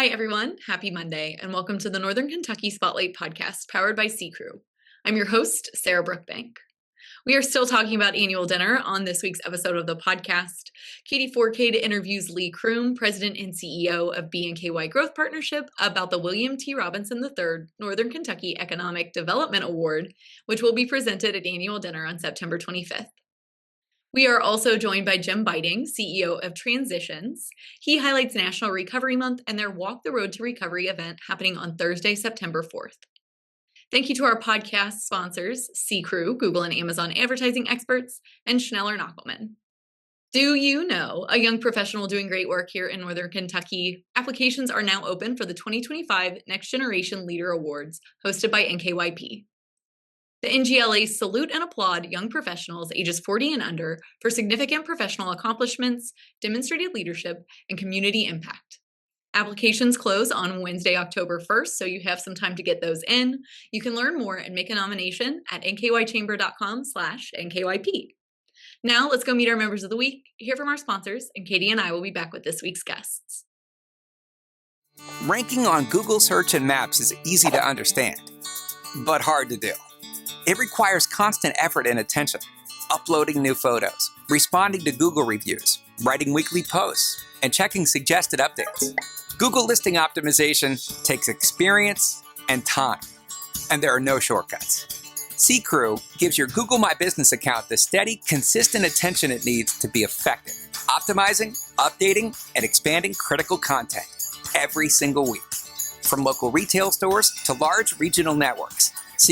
Hi, everyone. Happy Monday, and welcome to the Northern Kentucky Spotlight Podcast, powered by Crume. I'm your host, Sarah Brookbank. We are still talking about annual dinner on this week's episode of the podcast. Katie Forcade interviews Lee Crume, President and CEO of NKY Growth Partnership, about the William T. Robinson III Northern Kentucky Economic Development Award, which will be presented at annual dinner on September 25th. We are also joined by Jim Beiting, CEO of Transitions. He highlights National Recovery Month and their Walk the Road to Recovery event happening on Thursday, September 4th. Thank you to our podcast sponsors, Crume, Google and Amazon advertising experts, and Schneller Knockelman. Do you know a young professional doing great work here in Northern Kentucky? Applications are now open for the 2025 Next Generation Leader Awards, hosted by NKYP. The NGLAs salute and applaud young professionals ages 40 and under for significant professional accomplishments, demonstrated leadership, and community impact. Applications close on Wednesday, October 1st, so you have some time to get those in. You can learn more and make a nomination at nkychamber.com/NKYP. Now let's go meet our members of the week, hear from our sponsors, and Katie and I will be back with this week's guests. Ranking on Google Search and Maps is easy to understand, but hard to do. It requires constant effort and attention, uploading new photos, responding to Google reviews, writing weekly posts, and checking suggested updates. Google listing optimization takes experience and time, and there are no shortcuts. Crume gives your Google My Business account the steady, consistent attention it needs to be effective, optimizing, updating, and expanding critical content every single week. From local retail stores to large regional networks,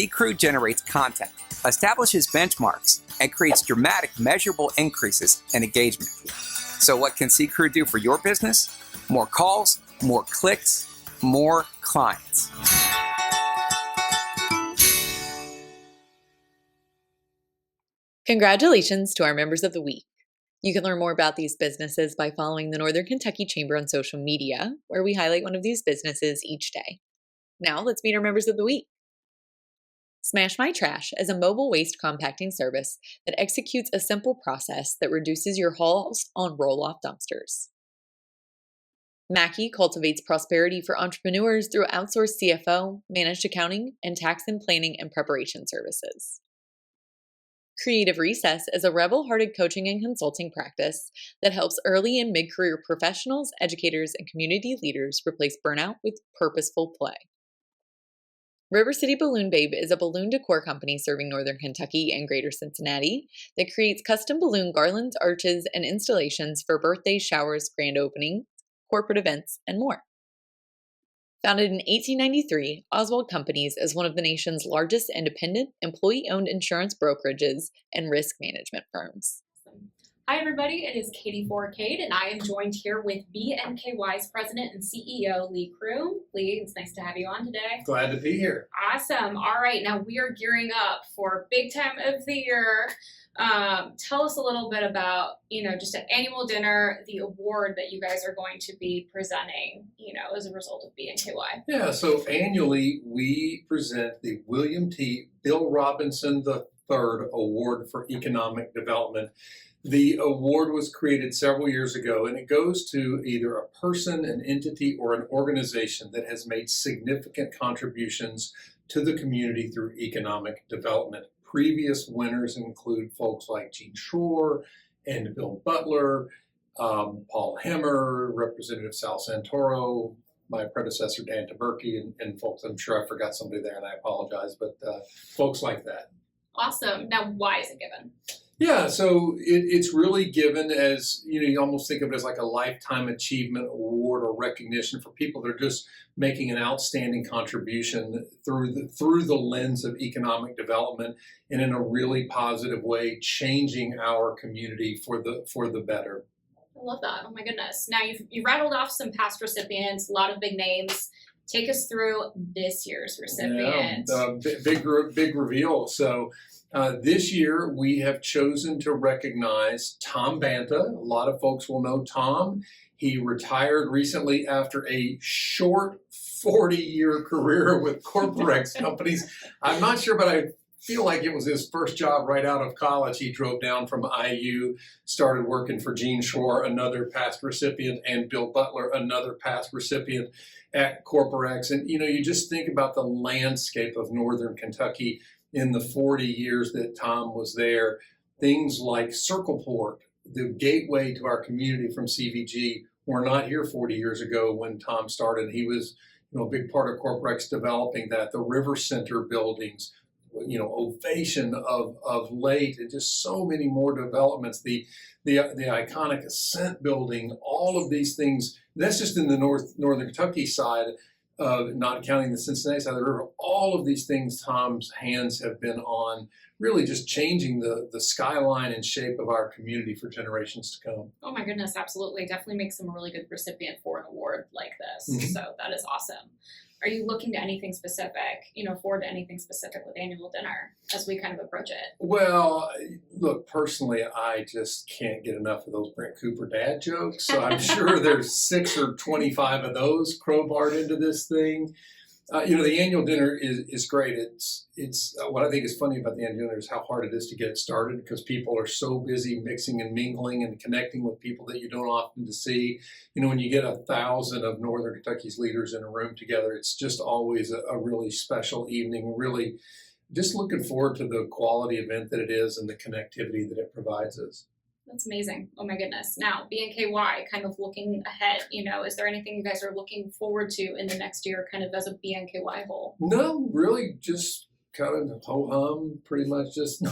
Crume generates content, establishes benchmarks, and creates dramatic, measurable increases in engagement. So what can Crume do for your business? More calls, more clicks, more clients. Congratulations to our members of the week. You can learn more about these businesses by following the Northern Kentucky Chamber on social media, where we highlight one of these businesses each day. Now let's meet our members of the week. Smash My Trash is a mobile waste compacting service that executes a simple process that reduces your hauls on roll-off dumpsters. Mackey cultivates prosperity for entrepreneurs through outsourced CFO, managed accounting, and tax and planning and preparation services. Creative Recess is a rebel-hearted coaching and consulting practice that helps early and mid-career professionals, educators, and community leaders replace burnout with purposeful play. River City Balloon Babe is a balloon decor company serving Northern Kentucky and Greater Cincinnati that creates custom balloon garlands, arches, and installations for birthdays, showers, grand openings, corporate events, and more. Founded in 1893, Oswald Companies is one of the nation's largest independent, employee-owned insurance brokerages and risk management firms. Hi, everybody. It is Katie Forcade, and I am joined here with NKY's President and CEO, Lee Crume. Lee, it's nice to have you on today. Glad to be here. Awesome. All right. Now we are gearing up for big time of the year. Tell us a little bit about, just an annual dinner, the award that you guys are going to be presenting, as a result of NKY. Yeah, so annually we present the William T. Bill Robinson III Award for Economic Development. The award was created several years ago, and it goes to either a person, an entity, or an organization that has made significant contributions to the community through economic development. Previous winners include folks like Gene Shore and Bill Butler, Paul Hemmer, Representative Sal Santoro, my predecessor Dan Taberky, and folks, I'm sure I forgot somebody there and I apologize, but folks like that. Awesome. Now, why is it given? Yeah, so it's really given as, you almost think of it as like a lifetime achievement award or recognition for people that are just making an outstanding contribution through the lens of economic development and in a really positive way, changing our community for the better. I love that. Oh my goodness. Now you've rattled off some past recipients, a lot of big names. Take us through this year's recipient. Yeah, big reveal. So this year, we have chosen to recognize Tom Banta. A lot of folks will know Tom. He retired recently after a short 40-year career with Corporex companies. I'm not sure, but I feel like it was his first job right out of college. He drove down from IU, started working for Gene Shore, another past recipient, and Bill Butler, another past recipient at Corporex. And, you just think about the landscape of Northern Kentucky in the 40 years that Tom was there. Things like Circle Port, the gateway to our community from CVG, were not here 40 years ago when Tom started. He was, a big part of Corporex developing that. The River Center buildings, Ovation of late, and just so many more developments. The iconic Ascent building, all of these things. That's just in the northern Kentucky side, not counting the Cincinnati side of the river. All of these things Tom's hands have been on, really just changing the skyline and shape of our community for generations to come. Oh my goodness, absolutely. Definitely makes him a really good recipient for an award like this. Mm-hmm. So that is awesome. Are you looking to anything specific, forward to anything specific with annual dinner as we kind of approach it? Well, look, personally, I just can't get enough of those Brent Cooper dad jokes. So I'm sure there's 6 or 25 of those crowbarred into this thing. The annual dinner is great. It's what I think is funny about the annual dinner is how hard it is to get it started, because people are so busy mixing and mingling and connecting with people that you don't often see. When you get 1,000 of Northern Kentucky's leaders in a room together, it's just always a really special evening. Really, just looking forward to the quality event that it is and the connectivity that it provides us. That's amazing. Oh my goodness. Now, BNKY, kind of looking ahead, is there anything you guys are looking forward to in the next year, kind of as a BNKY whole? No, really, just kind of ho-hum, pretty much just.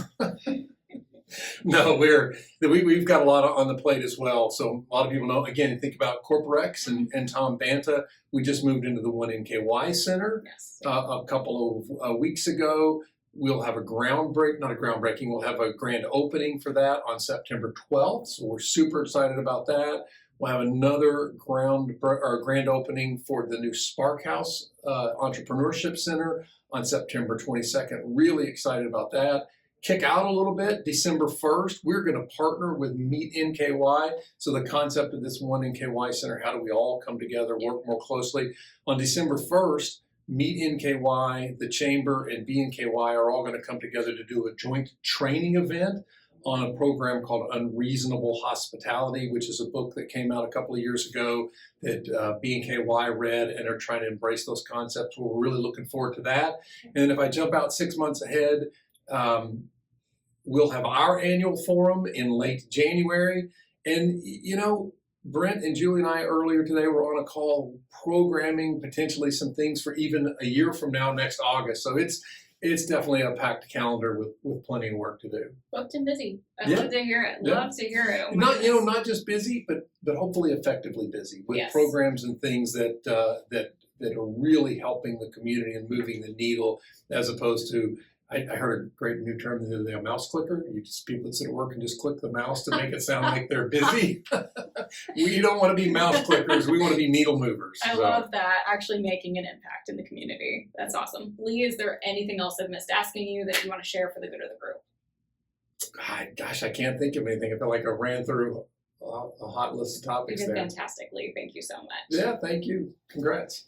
No, we've got a lot on the plate as well. So a lot of people know, again, think about Corporex and Tom Banta. We just moved into the One NKY Center a couple of weeks ago. We'll have we'll have a grand opening for that on September 12th. So we're super excited about that. We'll have another grand opening for the new Spark House Entrepreneurship Center on September 22nd. Really excited about that. Kick out a little bit, December 1st, we're going to partner with Meet NKY. So the concept of this One NKY Center, how do we all come together, work more closely? On December 1st, Meet NKY, the Chamber, and BNKY are all going to come together to do a joint training event on a program called Unreasonable Hospitality, which is a book that came out a couple of years ago that BNKY read and are trying to embrace those concepts. We're really looking forward to that. And if I jump out 6 months ahead, we'll have our annual forum in late January. And, Brent and Julie and I earlier today were on a call programming potentially some things for even a year from now, next August. So it's definitely a packed calendar with plenty of work to do. Booked and busy. I love to hear it. Love to hear it. Not just busy, but hopefully effectively busy with programs and things that are really helping the community and moving the needle, as opposed to, I heard a great new term the other day, a mouse clicker. People that sit at work and just click the mouse to make it sound like they're busy. We don't want to be mouse clickers. We want to be needle movers. I love that, actually making an impact in the community. That's awesome. Lee, is there anything else I've missed asking you that you want to share for the good of the group? Gosh, I can't think of anything. I feel like I ran through a hot list of topics there. You did fantastic, Lee. Thank you so much. Yeah, thank you. Congrats.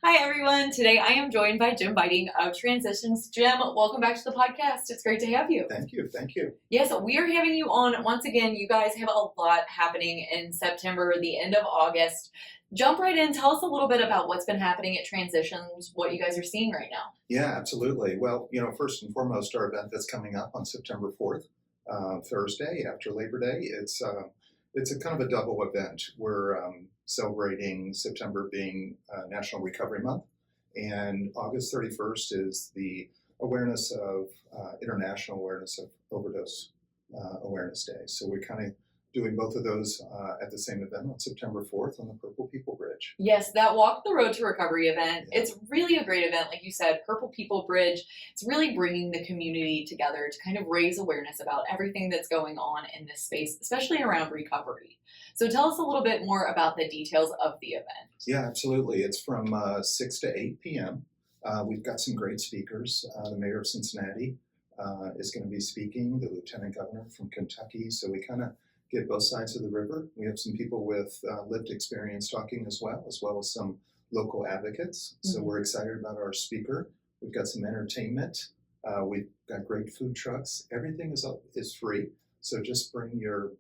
Hi, everyone. Today I am joined by Jim Beiting of Transitions. Jim, welcome back to the podcast. It's great to have you. Thank you. Thank you. Yes, we are having you on once again. You guys have a lot happening in September, the end of August. Jump right in. Tell us a little bit about what's been happening at Transitions, what you guys are seeing right now. Yeah, absolutely. Well, first and foremost, our event that's coming up on September 4th, Thursday after Labor Day. It's a kind of a double event. We're celebrating September being National Recovery Month, and August 31st is the International Awareness of Overdose Awareness Day. So we're kind of doing both of those at the same event on September 4th on the Purple People Bridge. Yes, that Walk the Road to Recovery event. Yeah. It's really a great event. Like you said, Purple People Bridge, it's really bringing the community together to kind of raise awareness about everything that's going on in this space, especially around recovery. So tell us a little bit more about the details of the event. Yeah, absolutely. It's from 6 to 8 p.m. We've got some great speakers. The mayor of Cincinnati is going to be speaking, the lieutenant governor from Kentucky. So we kind of get both sides of the river. We have some people with lived experience talking as well as some local advocates. So we're excited about our speaker. We've got some entertainment. We've got great food trucks. Everything is free. So just bring your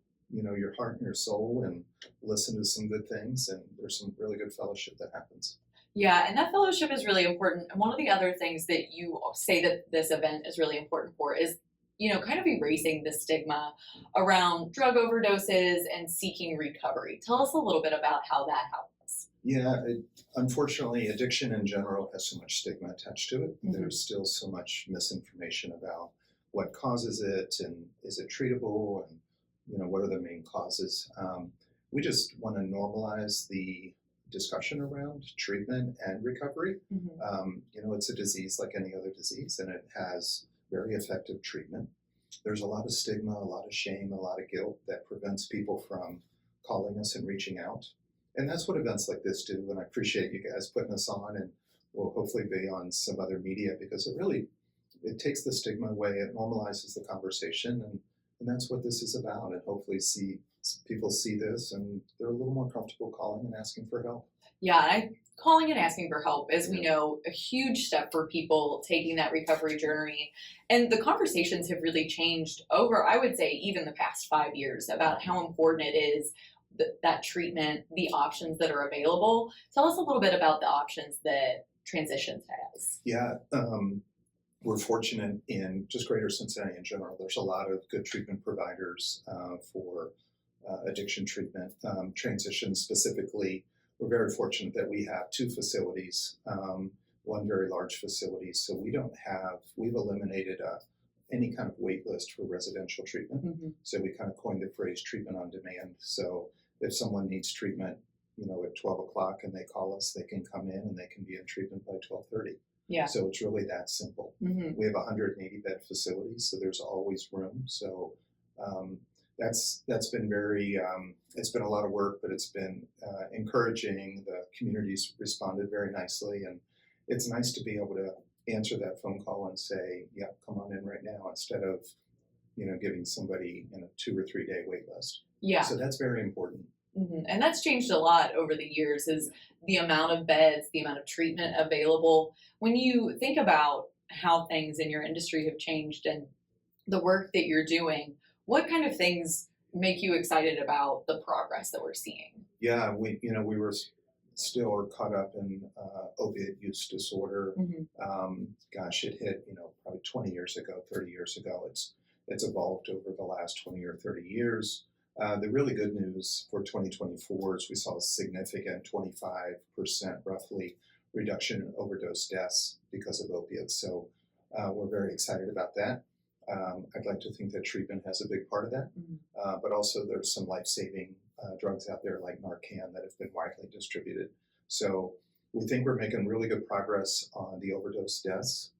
heart and your soul and listen to some good things. And there's some really good fellowship that happens. Yeah, and that fellowship is really important. And one of the other things that you say that this event is really important for is, kind of erasing the stigma around drug overdoses and seeking recovery. Tell us a little bit about how that happens. Yeah, unfortunately, addiction in general has so much stigma attached to it. Mm-hmm. There's still so much misinformation about what causes it and is it treatable and, what are the main causes. We just want to normalize the discussion around treatment and recovery. Mm-hmm. It's a disease like any other disease, and it has very effective treatment. There's a lot of stigma, a lot of shame, a lot of guilt that prevents people from calling us and reaching out. And that's what events like this do. And I appreciate you guys putting us on, and we'll hopefully be on some other media because it takes the stigma away. It normalizes the conversation, and that's what this is about. And hopefully people see this and they're a little more comfortable calling and asking for help. Yeah, calling and asking for help is, we know, a huge step for people taking that recovery journey. And the conversations have really changed over, I would say, even the past 5 years about how important it is, that treatment, the options that are available. Tell us a little bit about the options that Transitions has. Yeah, we're fortunate in just Greater Cincinnati in general. There's a lot of good treatment providers for addiction treatment. Transitions specifically, we're very fortunate that we have 2 facilities, one very large facility. So we've eliminated any kind of wait list for residential treatment. Mm-hmm. So we kind of coined the phrase treatment on demand. So if someone needs treatment, at 12 o'clock and they call us, they can come in and they can be in treatment by 12:30. Yeah. So it's really that simple. Mm-hmm. We have 180 bed facilities, so there's always room. So that's been very, it's been a lot of work, but it's been encouraging. The community's responded very nicely, and it's nice to be able to answer that phone call and say, yeah, come on in right now, instead of, giving somebody in a 2 or 3 day wait list. Yeah. So that's very important. Mm-hmm. And that's changed a lot over the years, is the amount of beds, the amount of treatment available. When you think about how things in your industry have changed and the work that you're doing, what kind of things make you excited about the progress that we're seeing? Yeah, we were still caught up in opiate use disorder. Mm-hmm. It hit, probably 20 years ago, 30 years ago. It's evolved over the last 20 or 30 years. The really good news for 2024 is we saw a significant 25% roughly reduction in overdose deaths because of opiates. So we're very excited about that. I'd like to think that treatment has a big part of that, but also there's some life-saving drugs out there like Narcan that have been widely distributed. So we think we're making really good progress on the overdose deaths.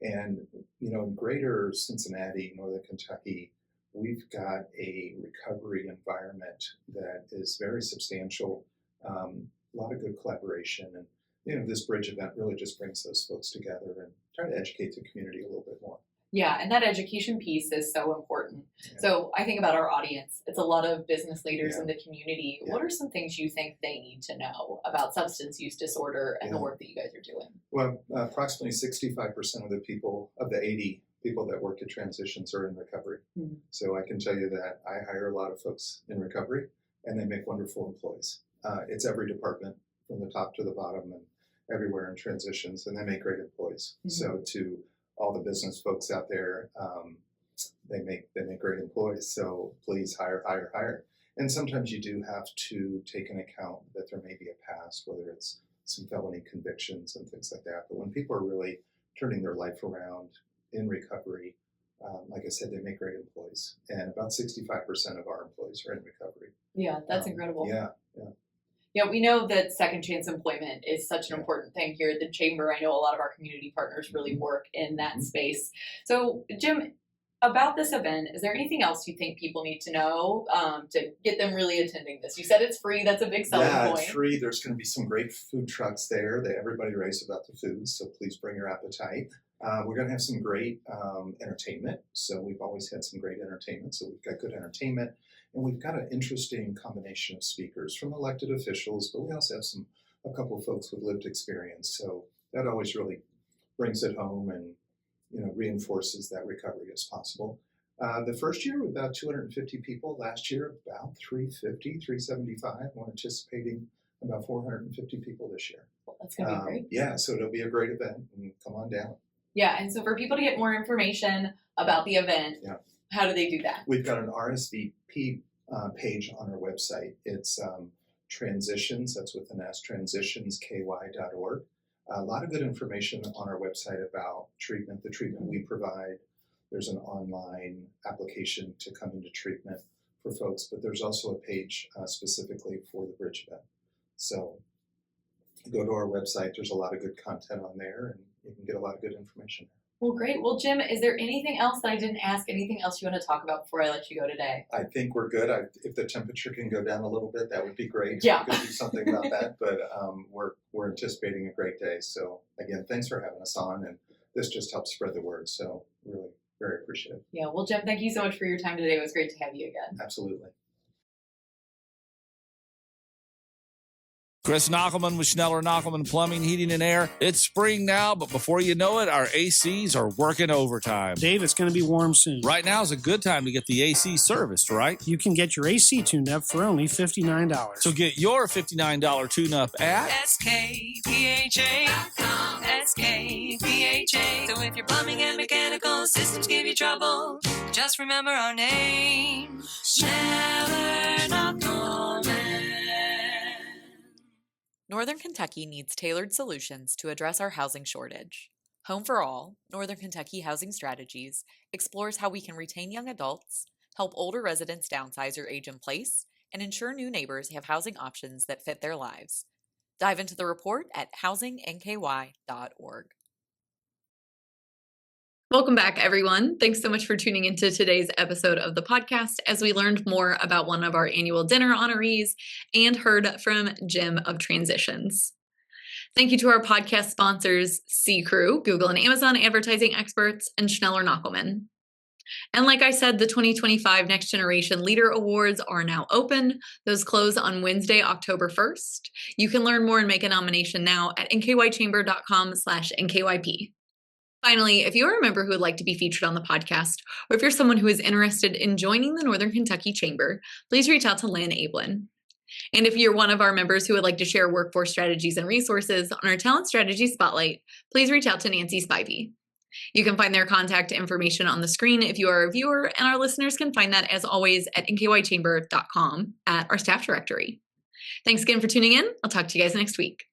And, in Greater Cincinnati, Northern Kentucky, we've got a recovery environment that is very substantial, a lot of good collaboration. And, this bridge event really just brings those folks together and try to educate the community a little bit more. Yeah, and that education piece is so important. Yeah. So I think about our audience. It's a lot of business leaders in the community. Yeah. What are some things you think they need to know about substance use disorder and the work that you guys are doing? Well, approximately 65% of the 80 people that work at Transitions are in recovery. Mm-hmm. So I can tell you that I hire a lot of folks in recovery, and they make wonderful employees. It's every department from the top to the bottom and everywhere in Transitions, and they make great employees. Mm-hmm. So to all the business folks out there, they make great employees. So please hire. And sometimes you do have to take into account that there may be a past, whether it's some felony convictions and things like that. But when people are really turning their life around in recovery, like I said, they make great employees. And about 65% of our employees are in recovery. Yeah, that's incredible. Yeah. Yeah, we know that second chance employment is such an important thing here at the Chamber. I know a lot of our community partners really work in that space. So, Jim, about this event, is there anything else you think people need to know to get them really attending this? You said it's free. That's a big selling point. Yeah, it's free. There's going to be some great food trucks there. Everybody raves about the food, so please bring your appetite. We're going to have some great entertainment. So we've always had some great entertainment. So we've got good entertainment. And we've got an interesting combination of speakers from elected officials, but we also have a couple of folks with lived experience. So that always really brings it home. And, reinforces that recovery as possible. The first year, about 250 people. Last year, about 350, 375. We're anticipating about 450 people this year. Well, that's going to be great. Yeah, so it'll be a great event, and come on down. Yeah, and so for people to get more information about the event, how do they do that? We've got an RSVP page on our website. It's Transitions, that's with an S, transitionsky.org. A lot of good information on our website about treatment, the treatment we provide. There's an online application to come into treatment for folks, but there's also a page specifically for the Bridge event. So go to our website. There's a lot of good content on there, and you can get a lot of good information. Well, great. Well, Jim, is there anything else that I didn't ask? Anything else you want to talk about before I let you go today? I think we're good. If the temperature can go down a little bit, that would be great. Yeah. We could do something about that, but we're anticipating a great day. So again, thanks for having us on, and this just helps spread the word. So really very appreciative. Yeah. Well, Jim, thank you so much for your time today. It was great to have you again. Absolutely. Chris Knockelman with Schneller Knockelman Plumbing, Heating, and Air. It's spring now, but before you know it, our ACs are working overtime. Dave, it's going to be warm soon. Right now is a good time to get the AC serviced, right? You can get your AC tuned up for only $59. So get your $59 tune-up at SKPHA.com. SKPHA. So if your plumbing and mechanical systems give you trouble, just remember our name, Schneller Knockelman. Northern Kentucky needs tailored solutions to address our housing shortage. Home for All, Northern Kentucky Housing Strategies, explores how we can retain young adults, help older residents downsize or age in place, and ensure new neighbors have housing options that fit their lives. Dive into the report at housingNKY.org. Welcome back, everyone. Thanks so much for tuning into today's episode of the podcast as we learned more about one of our annual dinner honorees and heard from Jim of Transitions. Thank you to our podcast sponsors, Crume, Google and Amazon advertising experts, and Schneller Knockelman. And like I said, the 2025 Next Generation Leader Awards are now open. Those close on Wednesday, October 1st. You can learn more and make a nomination now at nkychamber.com/NKYP. Finally, if you are a member who would like to be featured on the podcast, or if you're someone who is interested in joining the Northern Kentucky Chamber, please reach out to Lynn Ablin. And if you're one of our members who would like to share workforce strategies and resources on our Talent Strategy Spotlight, please reach out to Nancy Spivey. You can find their contact information on the screen if you are a viewer, and our listeners can find that, as always, at nkychamber.com at our staff directory. Thanks again for tuning in. I'll talk to you guys next week.